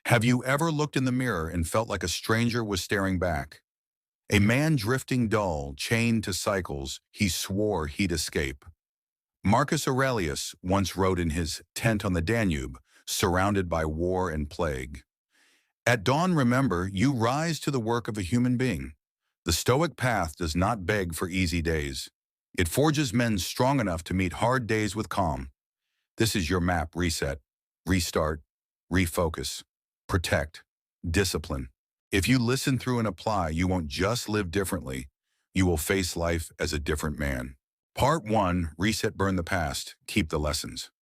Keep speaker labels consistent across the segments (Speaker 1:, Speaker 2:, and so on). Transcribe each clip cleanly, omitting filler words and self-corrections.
Speaker 1: Have you ever looked in the mirror and felt like a stranger was staring back? A man drifting dull, chained to cycles he swore he'd escape. Marcus Aurelius once wrote in his Tent on the Danube, surrounded by war and plague. At dawn, remember, you rise to the work of a human being. The Stoic path does not beg for easy days. It forges men strong enough to meet hard days with calm. This is your map: reset, restart, refocus, protect, discipline. If you listen through and apply, you won't just live differently, you will face life as a different man. Part 1, Reset, Burn the Past, Keep the Lessons.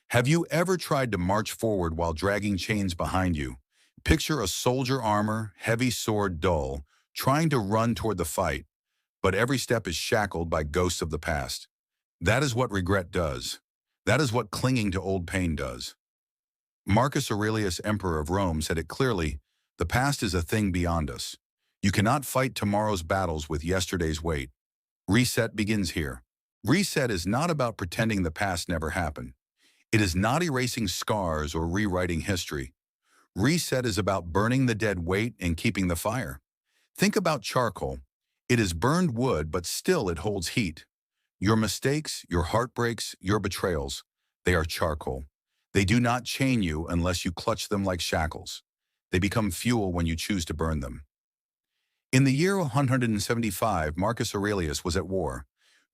Speaker 1: Have you ever tried to march forward while dragging chains behind you? Picture a soldier armor, heavy sword dull, trying to run toward the fight, but every step is shackled by ghosts of the past. That is what regret does. That is what clinging to old pain does. Marcus Aurelius, Emperor of Rome, said it clearly: the past is a thing beyond us. You cannot fight tomorrow's battles with yesterday's weight. Reset begins here. Reset is not about pretending the past never happened. It is not erasing scars or rewriting history. Reset is about burning the dead weight and keeping the fire. Think about charcoal. It is burned wood, but still it holds heat. Your mistakes, your heartbreaks, your betrayals, they are charcoal. They do not chain you unless you clutch them like shackles. They become fuel when you choose to burn them. In the year 175, Marcus Aurelius was at war.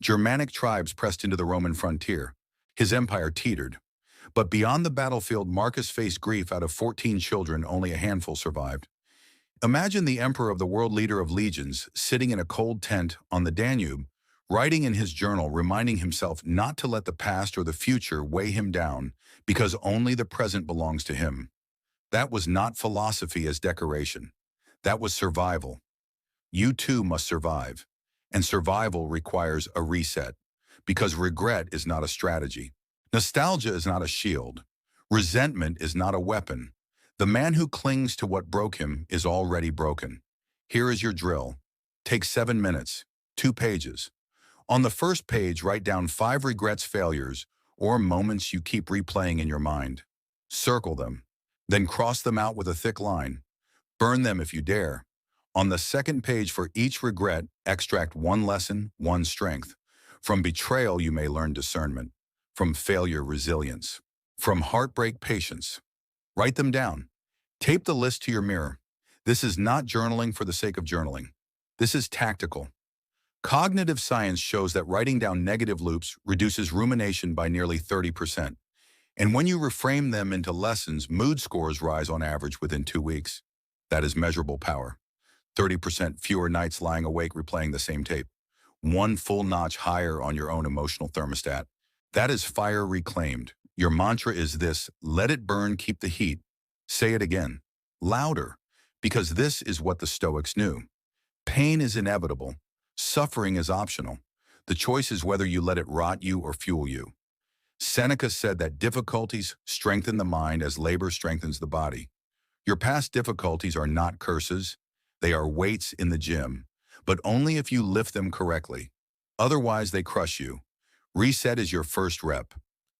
Speaker 1: Germanic tribes pressed into the Roman frontier. His empire teetered. But beyond the battlefield, Marcus faced grief. Out of 14 children, only a handful survived. Imagine the emperor of the world, leader of legions, sitting in a cold tent on the Danube, writing in his journal, reminding himself not to let the past or the future weigh him down, because only the present belongs to him. That was not philosophy as decoration. That was survival. You too must survive. And survival requires a reset, because regret is not a strategy. Nostalgia is not a shield. Resentment is not a weapon. The man who clings to what broke him is already broken. Here is your drill. Take 7 minutes, 2 pages. On the first page, write down 5 regrets, failures, or moments you keep replaying in your mind. Circle them, then cross them out with a thick line. Burn them if you dare. On the second page, for each regret, extract 1 lesson, 1 strength. From betrayal, you may learn discernment. From failure, resilience. From heartbreak, patience. Write them down. Tape the list to your mirror. This is not journaling for the sake of journaling. This is tactical. Cognitive science shows that writing down negative loops reduces rumination by nearly 30%. And when you reframe them into lessons, mood scores rise on average within 2 weeks. That is measurable power. 30% fewer nights lying awake replaying the same tape. 1 full notch higher on your own emotional thermostat. That is fire reclaimed. Your mantra is this: let it burn, keep the heat. Say it again, louder, because this is what the Stoics knew. Pain is inevitable. Suffering is optional. The choice is whether you let it rot you or fuel you. Seneca said that difficulties strengthen the mind as labor strengthens the body. Your past difficulties are not curses. They are weights in the gym, but only if you lift them correctly. Otherwise, they crush you. Reset is your first rep.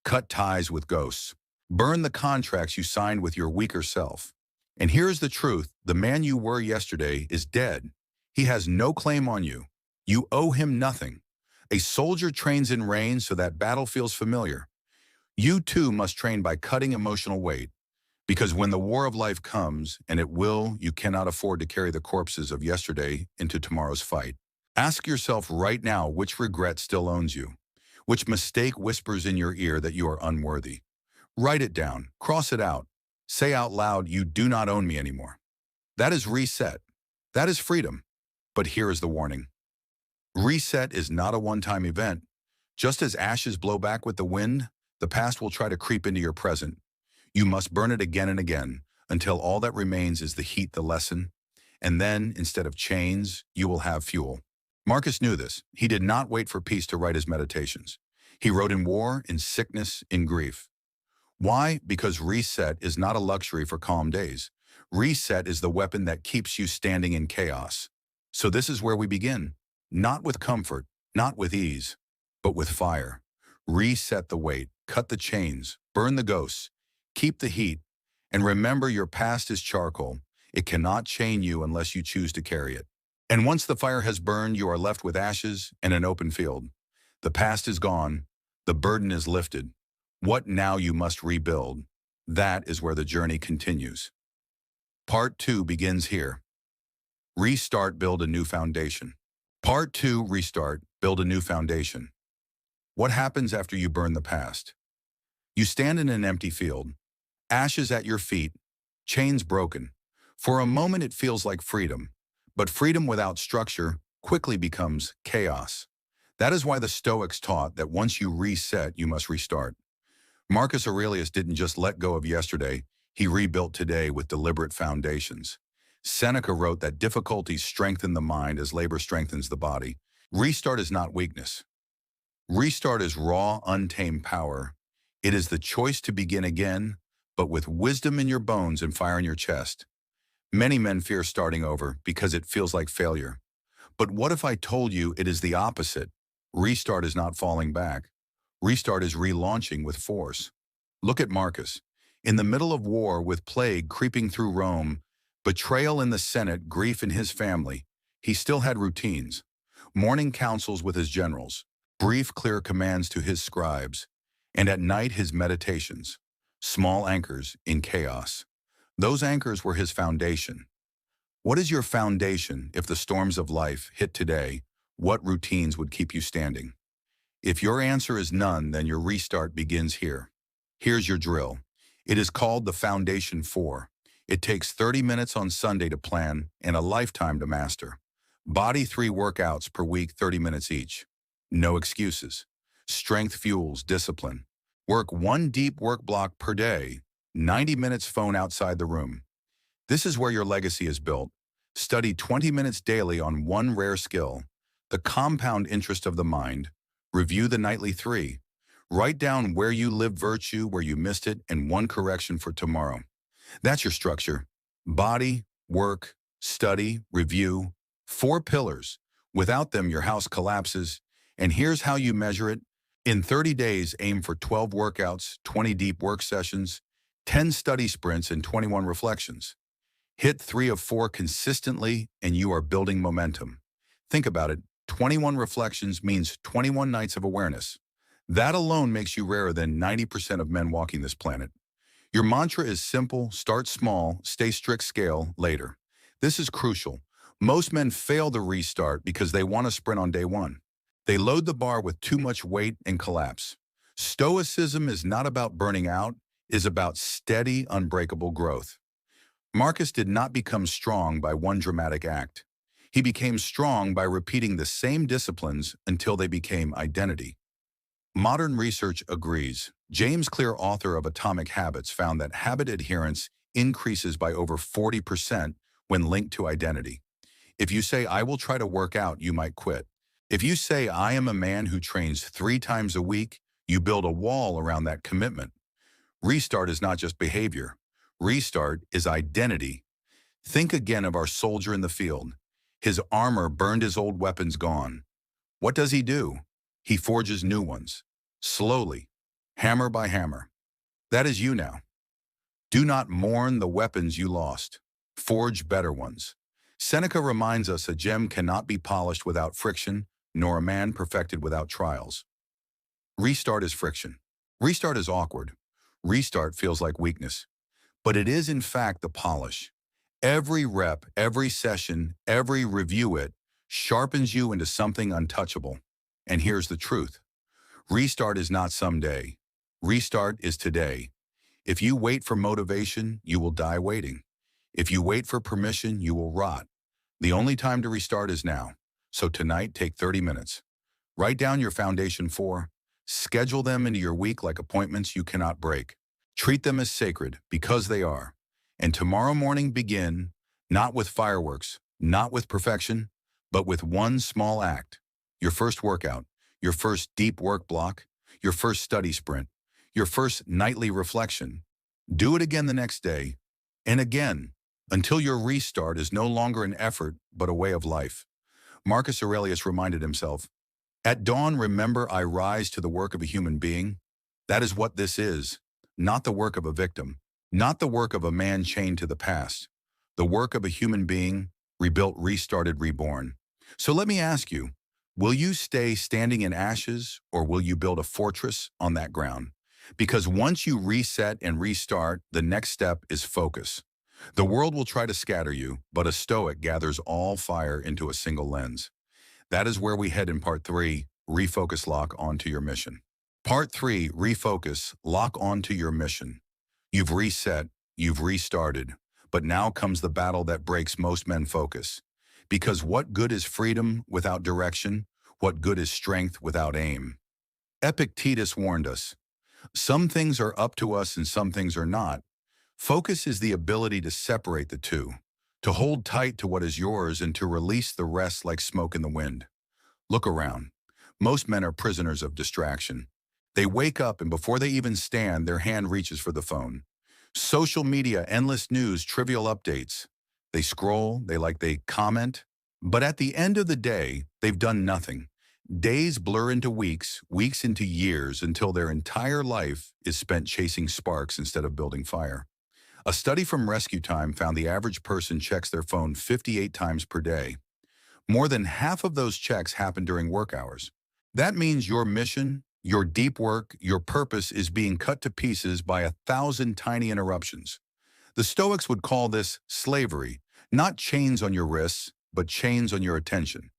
Speaker 1: Cut ties with ghosts. Burn the contracts you signed with your weaker self. And here's the truth: the man you were yesterday is dead. He has no claim on you. You owe him nothing. A soldier trains in rain so that battle feels familiar. You too must train by cutting emotional weight. Because when the war of life comes, and it will, you cannot afford to carry the corpses of yesterday into tomorrow's fight. Ask yourself right now which regret still owns you. Which mistake whispers in your ear that you are unworthy. Write it down, cross it out. Say out loud, you do not own me anymore. That is reset. That is freedom. But here is the warning. Reset is not a one-time event. Just as ashes blow back with the wind, the past will try to creep into your present. You must burn it again and again, until all that remains is the heat, the lesson. And then, instead of chains, you will have fuel. Marcus knew this. He did not wait for peace to write his meditations. He wrote in war, in sickness, in grief. Why? Because reset is not a luxury for calm days. Reset is the weapon that keeps you standing in chaos. So this is where we begin. Not with comfort, not with ease, but with fire. Reset the weight, cut the chains, burn the ghosts, keep the heat, And remember, your past is charcoal. It cannot chain you unless you choose to carry it. And once the fire has burned, you are left with ashes and an open field. The past is gone. The burden is lifted. What now you must rebuild? That is where the journey continues. Part 2 begins here. Restart, build a new foundation. Part 2, restart, build a new foundation. What happens after you burn the past? You stand in an empty field, ashes at your feet, chains broken. For a moment it feels like freedom, but freedom without structure quickly becomes chaos. That is why the Stoics taught that once you reset, you must restart. Marcus Aurelius didn't just let go of yesterday, he rebuilt today with deliberate foundations. Seneca wrote that difficulties strengthen the mind as labor strengthens the body. Restart is not weakness. Restart is raw, untamed power. It is the choice to begin again, but with wisdom in your bones and fire in your chest. Many men fear starting over because it feels like failure. But what if I told you it is the opposite? Restart is not falling back. Restart is relaunching with force. Look at Marcus. In the middle of war, with plague creeping through Rome, betrayal in the Senate, grief in his family, he still had routines. Morning councils with his generals, brief, clear commands to his scribes, and at night his meditations, small anchors in chaos. Those anchors were his foundation. What is your foundation if the storms of life hit today? What routines would keep you standing? If your answer is none, then your restart begins here. Here's your drill. It is called the Foundation 4. It takes 30 minutes on Sunday to plan and a lifetime to master. Body 3 workouts per week, 30 minutes each. No excuses. Strength fuels discipline. Work 1 deep work block per day, 90 minutes phone outside the room. This is where your legacy is built. Study 20 minutes daily on one rare skill, the compound interest of the mind. Review the nightly 3. Write down where you lived virtue, where you missed it, and one correction for tomorrow. That's your structure. Body, work, study, review. 4 pillars. Without them, your house collapses. And here's how you measure it. In 30 days, aim for 12 workouts, 20 deep work sessions, 10 study sprints, and 21 reflections. Hit 3 of 4 consistently, and you are building momentum. Think about it. 21 reflections means 21 nights of awareness. That alone makes you rarer than 90% of men walking this planet. Your mantra is simple: start small, stay strict, scale later. This is crucial. Most men fail the restart because they want to sprint on day 1. They load the bar with too much weight and collapse. Stoicism is not about burning out, it is about steady, unbreakable growth. Marcus did not become strong by one dramatic act. He became strong by repeating the same disciplines until they became identity. Modern research agrees. James Clear, author of Atomic Habits, found that habit adherence increases by over 40% when linked to identity. If you say, "I will try to work out," you might quit. If you say, "I am a man who trains 3 times a week," you build a wall around that commitment. Restart is not just behavior. Restart is identity. Think again of our soldier in the field. His armor burned, his old weapons gone. What does he do? He forges new ones, slowly, hammer by hammer. That is you now. Do not mourn the weapons you lost. Forge better ones. Seneca reminds us a gem cannot be polished without friction, nor a man perfected without trials. Restart is friction. Restart is awkward. Restart feels like weakness. But it is in fact the polish. Every rep, every session, every review it sharpens you into something untouchable. And here's the truth. Restart is not someday. Restart is today. If you wait for motivation, you will die waiting. If you wait for permission, you will rot. The only time to restart is now. So tonight, take 30 minutes. Write down your Foundation 4. Schedule them into your week like appointments you cannot break. Treat them as sacred, because they are. And tomorrow morning, begin, not with fireworks, not with perfection, but with one small act. Your first workout, your first deep work block, your first study sprint, your first nightly reflection. Do it again the next day, and again, until your restart is no longer an effort, but a way of life. Marcus Aurelius reminded himself, "At dawn, remember, I rise to the work of a human being." That is what this is, not the work of a victim, Not the work of a man chained to the past, the work of a human being, rebuilt, restarted, reborn. So let me ask you, will you stay standing in ashes or will you build a fortress on that ground? Because once you reset and restart, the next step is focus. The world will try to scatter you, but a Stoic gathers all fire into a single lens. That is where we head in part 3, Refocus, Lock Onto Your Mission. Part 3, Refocus, Lock Onto Your Mission. You've reset, you've restarted, but now comes the battle that breaks most men focus. Because what good is freedom without direction? What good is strength without aim? Epictetus warned us, some things are up to us and some things are not. Focus is the ability to separate the two, to hold tight to what is yours and to release the rest like smoke in the wind. Look around. Most men are prisoners of distraction. They wake up and before they even stand, their hand reaches for the phone. Social media, endless news, trivial updates. They scroll, they comment. But at the end of the day, they've done nothing. Days blur into weeks, weeks into years until their entire life is spent chasing sparks instead of building fire. A study from Rescue Time found the average person checks their phone 58 times per day. More than half of those checks happen during work hours. That means your mission, your deep work, your purpose is being cut to pieces by 1,000 tiny interruptions. The Stoics would call this slavery, not chains on your wrists, but chains on your attention.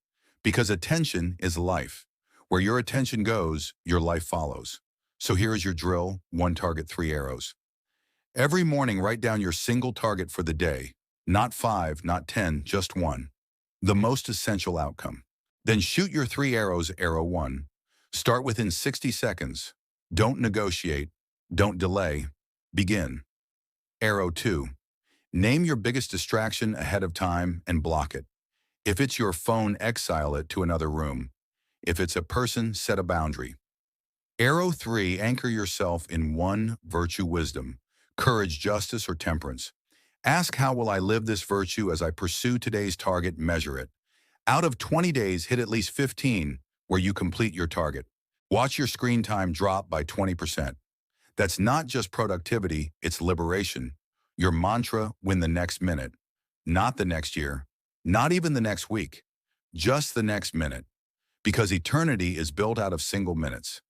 Speaker 1: Because attention is life. Where your attention goes, your life follows. So here is your drill, 1 target, 3 arrows. Every morning, write down your single target for the day. Not 5, not 10, just 1. The most essential outcome. Then shoot your 3 arrows, arrow 1. Start within 60 seconds. Don't negotiate. Don't delay. Begin. Arrow 2. Name your biggest distraction ahead of time and block it. If it's your phone, exile it to another room. If it's a person, set a boundary. Arrow 3. Anchor yourself in one virtue, wisdom, courage, justice, or temperance. Ask, how will I live this virtue as I pursue today's target? Measure it. Out of 20 days, hit at least 15 where you complete your target. Watch your screen time drop by 20%. That's not just productivity, it's liberation. Your mantra, win the next minute. Not the next year, not even the next week, just the next minute. Because eternity is built out of single minutes.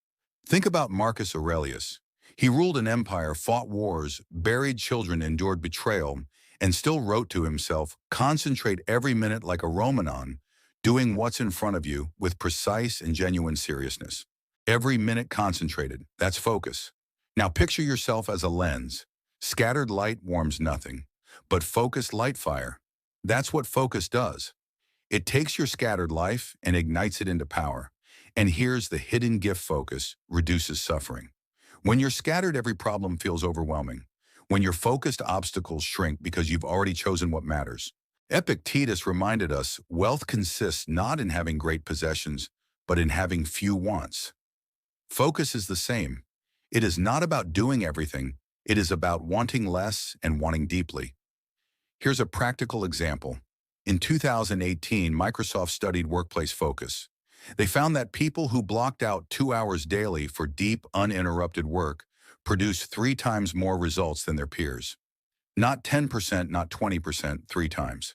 Speaker 1: Think about Marcus Aurelius. He ruled an empire, fought wars, buried children, endured betrayal, and still wrote to himself, concentrate every minute like a Romanon, doing what's in front of you with precise and genuine seriousness. Every minute concentrated, that's focus. Now picture yourself as a lens. Scattered light warms nothing, but focused light fire. That's what focus does. It takes your scattered life and ignites it into power. And here's the hidden gift: focus reduces suffering. When you're scattered, every problem feels overwhelming. When you're focused, obstacles shrink because you've already chosen what matters. Epictetus reminded us, wealth consists not in having great possessions, but in having few wants. Focus is the same. It is not about doing everything. It is about wanting less and wanting deeply. Here's a practical example. In 2018, Microsoft studied workplace focus. They found that people who blocked out 2 hours daily for deep, uninterrupted work produced 3 times more results than their peers. Not 10%, not 20%, 3 times.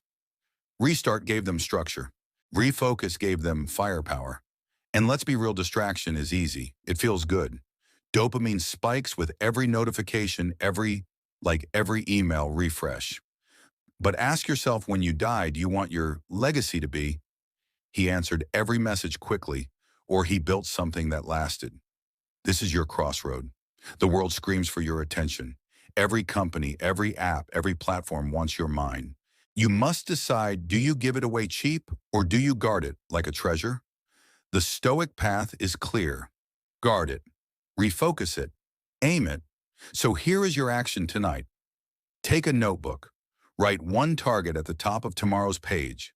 Speaker 1: Restart gave them structure. Refocus gave them firepower. And let's be real, distraction is easy. It feels good. Dopamine spikes with every notification, every email refresh. But ask yourself, when you die, do you want your legacy to be, he answered every message quickly, or he built something that lasted? This is your crossroad. The world screams for your attention. Every company, every app, every platform wants your mind. You must decide, do you give it away cheap or do you guard it like a treasure? The Stoic path is clear. Guard it. Refocus it. Aim it. So here is your action tonight. Take a notebook. Write 1 target at the top of tomorrow's page.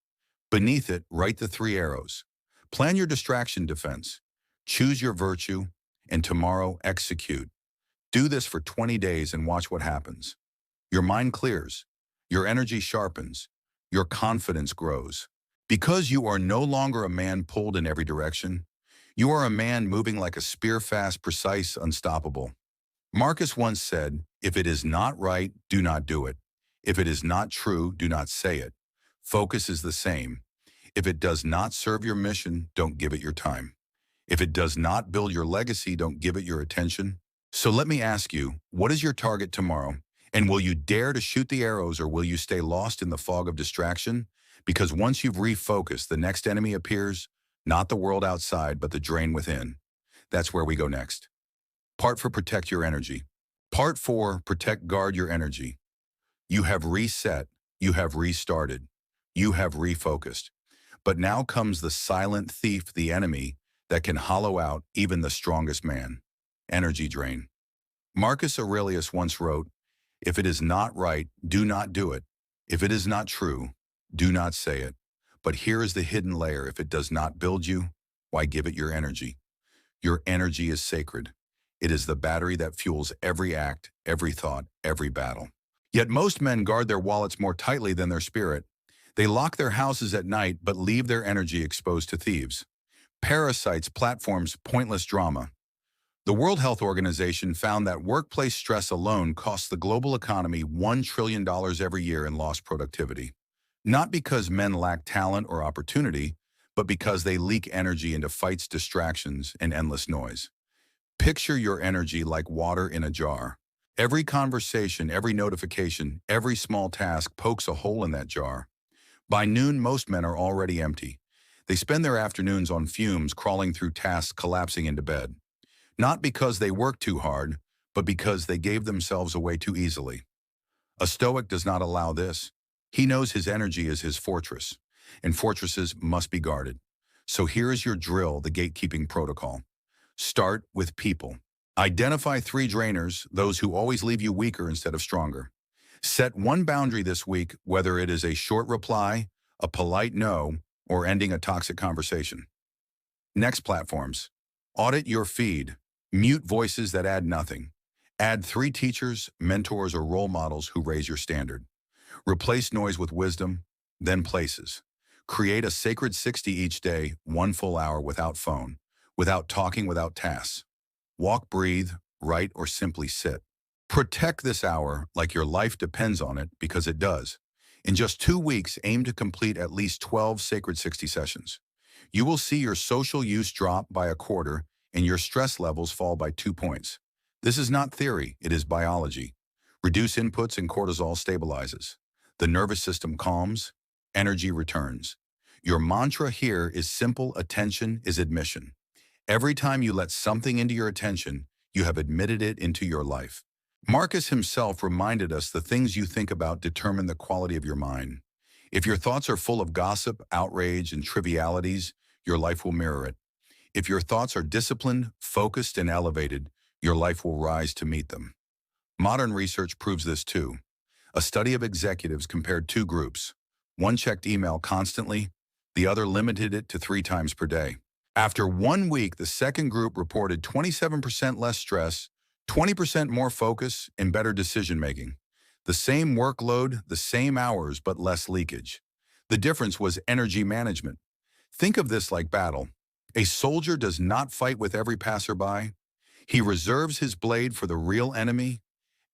Speaker 1: Beneath it, write the 3 arrows. Plan your distraction defense. Choose your virtue, and tomorrow execute. Do this for 20 days and watch what happens. Your mind clears. Your energy sharpens. Your confidence grows. Because you are no longer a man pulled in every direction. You are a man moving like a spear, fast, precise, unstoppable. Marcus once said, "If it is not right, do not do it. If it is not true, do not say it." Focus is the same. If it does not serve your mission, don't give it your time. If it does not build your legacy, don't give it your attention. So let me ask you, what is your target tomorrow? And will you dare to shoot the arrows, or will you stay lost in the fog of distraction? Because once you've refocused, the next enemy appears, not the world outside, but the drain within. That's where we go next. Part for protect your energy. Part 4, protect guard your energy. You have reset, you have restarted, you have refocused. But now comes the silent thief, the enemy, that can hollow out even the strongest man. Energy drain. Marcus Aurelius once wrote, "If it is not right, do not do it. If it is not true, do not say it." But here is the hidden layer. If it does not build you, why give it your energy? Your energy is sacred. It is the battery that fuels every act, every thought, every battle. Yet most men guard their wallets more tightly than their spirit. They lock their houses at night but leave their energy exposed to thieves. Parasites, platforms, pointless drama. The World Health Organization found that workplace stress alone costs the global economy $1 trillion every year in lost productivity. Not because men lack talent or opportunity, but because they leak energy into fights, distractions, and endless noise. Picture your energy like water in a jar. Every conversation, every notification, every small task pokes a hole in that jar. By noon, most men are already empty. They spend their afternoons on fumes, crawling through tasks, collapsing into bed. Not because they work too hard, but because they gave themselves away too easily. A Stoic does not allow this. He knows his energy is his fortress, and fortresses must be guarded. So here is your drill, the gatekeeping protocol. Start with people. Identify 3 drainers, those who always leave you weaker instead of stronger. Set one boundary this week, whether it is a short reply, a polite no, or ending a toxic conversation. Next, platforms. Audit your feed. Mute voices that add nothing. Add 3 teachers, mentors, or role models who raise your standard. Replace noise with wisdom, then places. Create a sacred 60 each day, 1 full hour without phone, without talking, without tasks. Walk, breathe, write, or simply sit. Protect this hour like your life depends on it, because it does. In just 2 weeks, aim to complete at least 12 sacred 60 sessions. You will see your social use drop by a quarter and your stress levels fall by 2 points. This is not theory, it is biology. Reduce inputs and cortisol stabilizes. The nervous system calms, energy returns. Your mantra here is simple: attention is admission. Every time you let something into your attention, you have admitted it into your life. Marcus himself reminded us the things you think about determine the quality of your mind. If your thoughts are full of gossip, outrage, and trivialities, your life will mirror it. If your thoughts are disciplined, focused, and elevated, your life will rise to meet them. Modern research proves this too. A study of executives compared 2 groups. One checked email constantly, the other limited it to 3 times per day. After 1 week, the second group reported 27% less stress, 20% more focus, and better decision-making. The same workload, the same hours, but less leakage. The difference was energy management. Think of this like battle. A soldier does not fight with every passerby. He reserves his blade for the real enemy.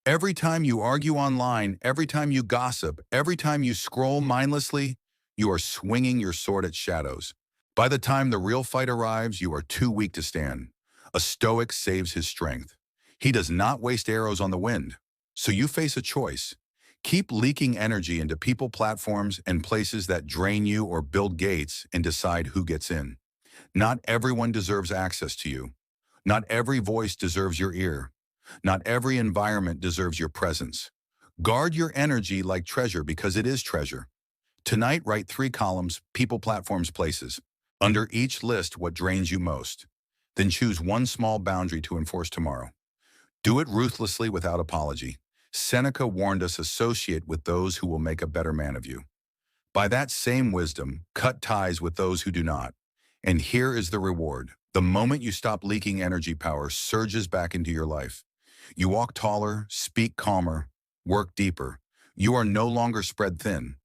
Speaker 1: Every time you argue online, every time you gossip, every time you scroll mindlessly, you are swinging your sword at shadows. By the time the real fight arrives, you are too weak to stand. A Stoic saves his strength. He does not waste arrows on the wind. So you face a choice. Keep leaking energy into people, platforms, and places that drain you, or build gates and decide who gets in. Not everyone deserves access to you. Not every voice deserves your ear. Not every environment deserves your presence. Guard your energy like treasure, because it is treasure. Tonight, write 3 columns: people, platforms, places. Under each, list what drains you most. Then choose one small boundary to enforce tomorrow. Do it ruthlessly without apology. Seneca warned us, associate with those who will make a better man of you. By that same wisdom, cut ties with those who do not. And here is the reward. The moment you stop leaking energy, power surges back into your life. You walk taller, speak calmer, work deeper. You are no longer spread thin.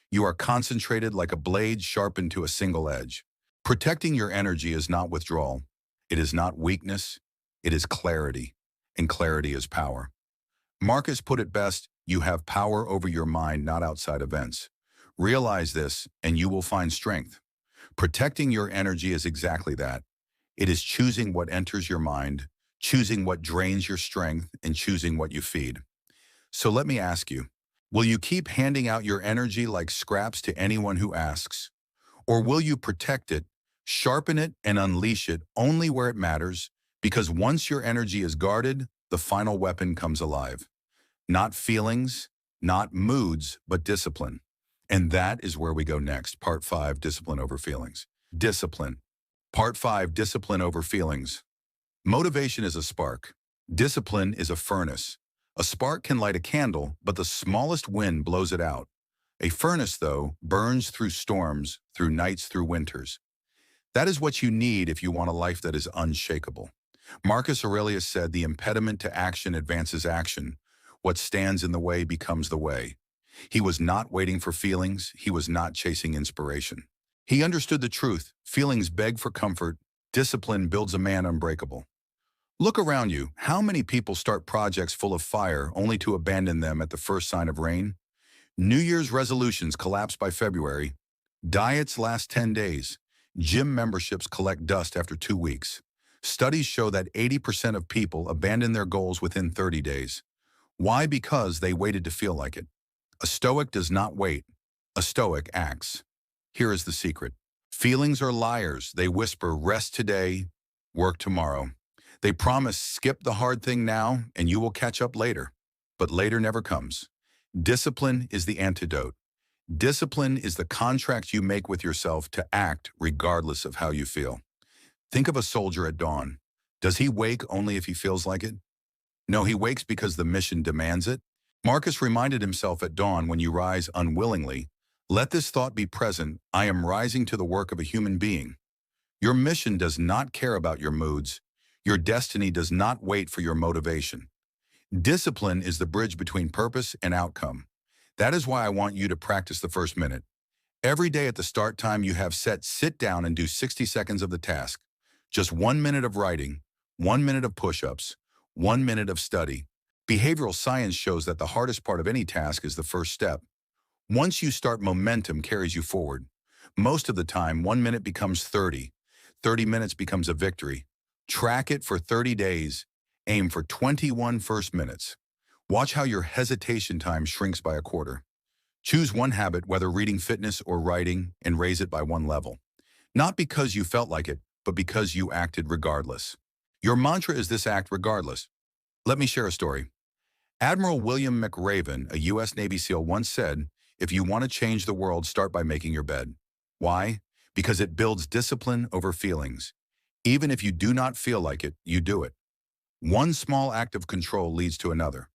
Speaker 1: You are concentrated like a blade sharpened to a single edge. Protecting your energy is not withdrawal. It is not weakness. It is clarity. and clarity is power. Marcus put it best, you have power over your mind, not outside events. Realize this, and you will find strength. Protecting your energy is exactly that. It is choosing what enters your mind, choosing what drains your strength, and choosing what you feed. So let me ask you, will you keep handing out your energy like scraps to anyone who asks? Or will you protect it, sharpen it, and unleash it only where it matters? Because once your energy is guarded, the final weapon comes alive. Not feelings, not moods, but discipline. And that is where we go next. Part 5, discipline over feelings. Discipline. Part 5, discipline over feelings. Motivation is a spark. Discipline is a furnace. A spark can light a candle, but the smallest wind blows it out. A furnace, though, burns through storms, through nights, through winters. That is what you need if you want a life that is unshakable. Marcus Aurelius said, the impediment to action advances action. What stands in the way becomes the way. He was not waiting for feelings. He was not chasing inspiration. He understood the truth. Feelings beg for comfort. Discipline builds a man unbreakable. Look around you. How many people start projects full of fire only to abandon them at the first sign of rain? New Year's resolutions collapse by February. Diets last 10 days. Gym memberships collect dust after 2 weeks. Studies show that 80% of people abandon their goals within 30 days. Why? Because they waited to feel like it. A Stoic does not wait. A Stoic acts. Here is the secret. Feelings are liars. They whisper, rest today, work tomorrow. They promise, skip the hard thing now and you will catch up later. But later never comes. Discipline is the antidote. Discipline is the contract you make with yourself to act regardless of how you feel. Think of a soldier at dawn. Does he wake only if he feels like it? No, he wakes because the mission demands it. Marcus reminded himself at dawn, when you rise unwillingly, let this thought be present, I am rising to the work of a human being. Your mission does not care about your moods. Your destiny does not wait for your motivation. Discipline is the bridge between purpose and outcome. That is why I want you to practice the first minute. Every day at the start time you have set, sit down and do 60 seconds of the task. Just 1 minute of writing, 1 minute of push-ups, 1 minute of study. Behavioral science shows that the hardest part of any task is the first step. Once you start, momentum carries you forward. Most of the time, 1 minute becomes 30. 30 minutes becomes a victory. Track it for 30 days. Aim for 21 first minutes. Watch how your hesitation time shrinks by a quarter. Choose one habit, whether reading, fitness, or writing, and raise it by 1 level. Not because you felt like it, but because you acted regardless. Your mantra is this: act regardless. Let me share a story. Admiral William McRaven, a U.S. Navy SEAL, once said, if you want to change the world, start by making your bed. Why? Because it builds discipline over feelings. Even if you do not feel like it, you do it. One small act of control leads to another.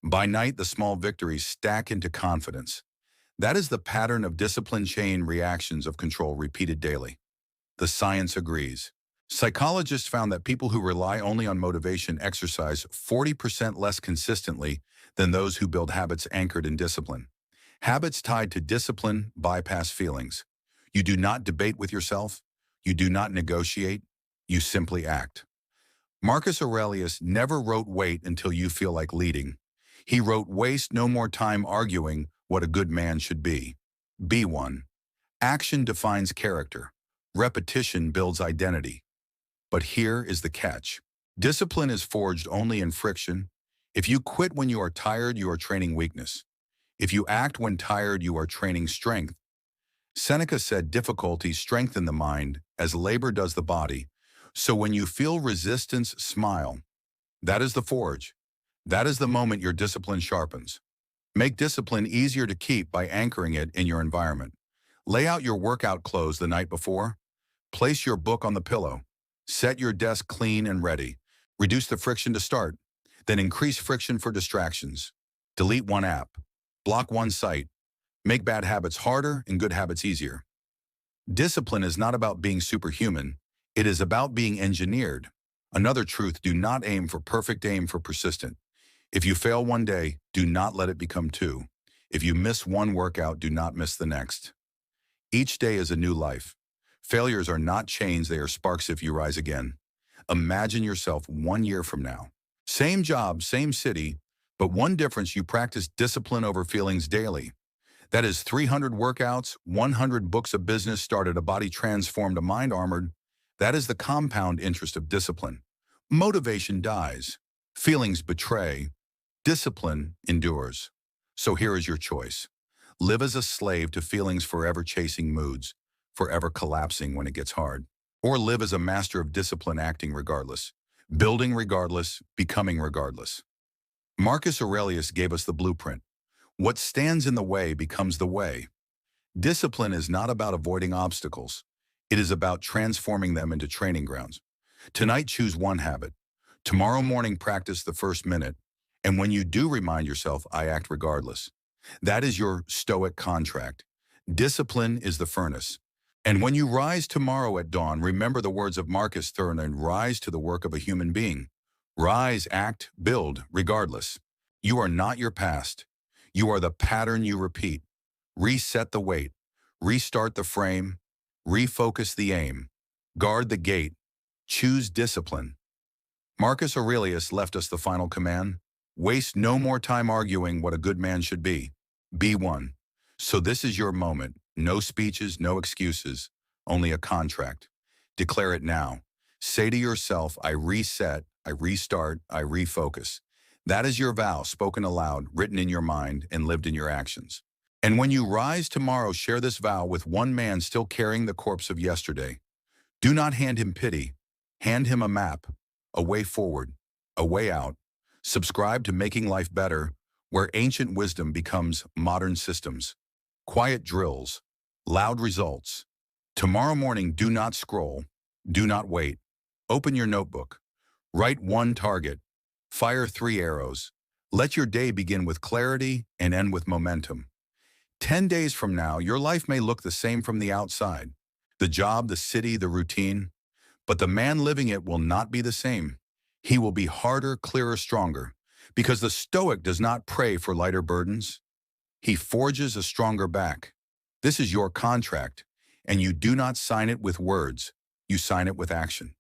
Speaker 1: By night, the small victories stack into confidence. That is the pattern of discipline chain reactions of control repeated daily. The science agrees. Psychologists found that people who rely only on motivation exercise 40% less consistently than those who build habits anchored in discipline. Habits tied to discipline bypass feelings. You do not debate with yourself. You do not negotiate. You simply act. Marcus Aurelius never wrote wait until you feel like leading. He wrote waste no more time arguing what a good man should be. Be one. Action defines character. Repetition builds identity. But here is the catch. Discipline is forged only in friction. If you quit when you are tired, you are training weakness. If you act when tired, you are training strength. Seneca said difficulty strengthens the mind as labor does the body. So when you feel resistance, smile. That is the forge. That is the moment your discipline sharpens. Make discipline easier to keep by anchoring it in your environment. Lay out your workout clothes the night before. Place your book on the pillow. Set your desk clean and ready. Reduce the friction to start. Then increase friction for distractions. Delete one app. Block one site. Make bad habits harder and good habits easier. Discipline is not about being superhuman. It is about being engineered. Another truth: do not aim for perfect, aim for persistent. If you fail one day, do not let it become 2. If you miss one workout, do not miss the next. Each day is a new life. Failures are not chains, they are sparks if you rise again. Imagine yourself 1 year from now. Same job, same city, but one difference: you practice discipline over feelings daily. That is 300 workouts, 100 books of business started, a body transformed, a mind armored. That is the compound interest of discipline. Motivation dies. Feelings betray. Discipline endures. So here is your choice. Live as a slave to feelings, forever chasing moods, forever collapsing when it gets hard. Or live as a master of discipline, acting regardless, building regardless, becoming regardless. Marcus Aurelius gave us the blueprint. What stands in the way becomes the way. Discipline is not about avoiding obstacles. It is about transforming them into training grounds. Tonight, choose one habit. Tomorrow morning, practice the first minute. And when you do, remind yourself, I act regardless. That is your Stoic contract. Discipline is the furnace. And when you rise tomorrow at dawn, remember the words of Marcus Thurn and rise to the work of a human being. Rise, act, build, regardless. You are not your past. You are the pattern you repeat. Reset the weight. Restart the frame. Refocus the aim. Guard the gate. Choose discipline. Marcus Aurelius left us the final command. Waste no more time arguing what a good man should be. Be one. So this is your moment. No speeches, no excuses, only a contract. Declare it now. Say to yourself, I reset, I restart, I refocus. That is your vow, spoken aloud, written in your mind, and lived in your actions. And when you rise tomorrow, share this vow with one man still carrying the corpse of yesterday. Do not hand him pity. Hand him a map, a way forward, a way out. Subscribe to Making Life Better, where ancient wisdom becomes modern systems. Quiet drills, loud results. Tomorrow morning, do not scroll. Do not wait. Open your notebook. Write one target. Fire 3 arrows. Let your day begin with clarity and end with momentum. 10 days from now, your life may look the same from the outside. The job, the city, the routine. But the man living it will not be the same. He will be harder, clearer, stronger. Because the Stoic does not pray for lighter burdens. He forges a stronger back. This is your contract, and you do not sign it with words. You sign it with action.